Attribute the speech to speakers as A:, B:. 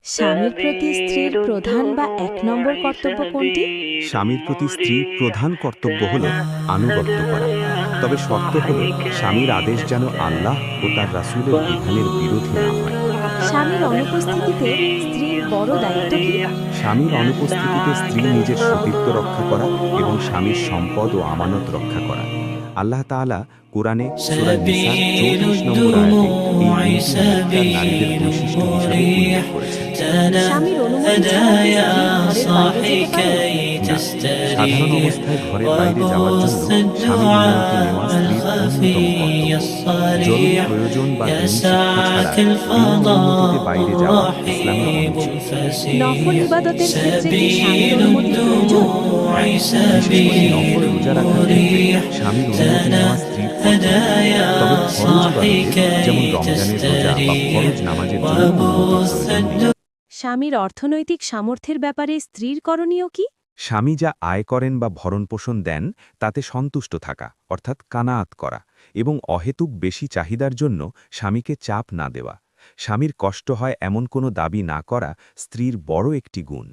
A: স্বামীর প্রতি স্ত্রীর প্রধান বা এক নম্বর কর্তব্য কোনটি?
B: স্বামীর প্রতি স্ত্রীর প্রধান কর্তব্য হল আনুগত্য করা। তবে শর্ত হল স্বামীর আদেশ যেন আল্লাহ ও তার রাসূলের বিধানের বিরোধী না হয়।
A: স্বামীর অনুপস্থিতিতে স্ত্রীর বড় দায়িত্ব কি?
B: স্বামীর অনুপস্থিতিতে স্ত্রী নিজের সতীত্ব রক্ষা করা এবং স্বামীর সম্পদ ও আমানত রক্ষা করা। আল্লাহ তাআলা কোরআনে সূরা নিসা 34 নম্বর আয়াতে এই দুটি নারীদের বৈশিষ্ট্য হিসেবে উল্লেখ করেছেন।
A: স্বামীর অনুমতি ছাড়া কি স্ত্রী ঘরের বাইরে যেতে পারে?
B: না, সাধারণ অবস্থায় ঘরের বাইরে যাওয়ার জন্য স্বামীর অনুমতি নেওয়া স্ত্রীর অন্যতম কর্তব্য। জরুরি প্রয়োজন বা দিনী শিক্ষা ছাড়া বিনা অনুমতিতে বাইরে যাওয়া ইসলামে অনুচিত।
A: নফল ইবাদতের ক্ষেত্রে কি স্বামীর অনুমতি প্রয়োজন?
B: বিশেষ করে নফল রোজা রাখার ক্ষেত্রে স্বামীর অনুমতি নেওয়া স্ত্রীর কর্তব্য। তবে ফরজ ইবাদতে যেমন রমজানের রোজা বা ফরজ নামাজের জন্য অনুমতির প্রয়োজন নেই।
A: স্বামীর অর্থনৈতিক সামর্থ্যের ব্যাপারে স্ত্রীর করণীয় কি?
B: স্বামী যা আয় করেন বা ভরণপোষণ দেন তাতে সন্তুষ্ট থাকা, অর্থাৎ কানাআত করা, এবং অহেতুক বেশি চাহিদার জন্য স্বামীকে চাপ না দেওয়া। স্বামীর কষ্ট হয় এমন কোনো দাবি না করা স্ত্রীর বড় একটি গুণ।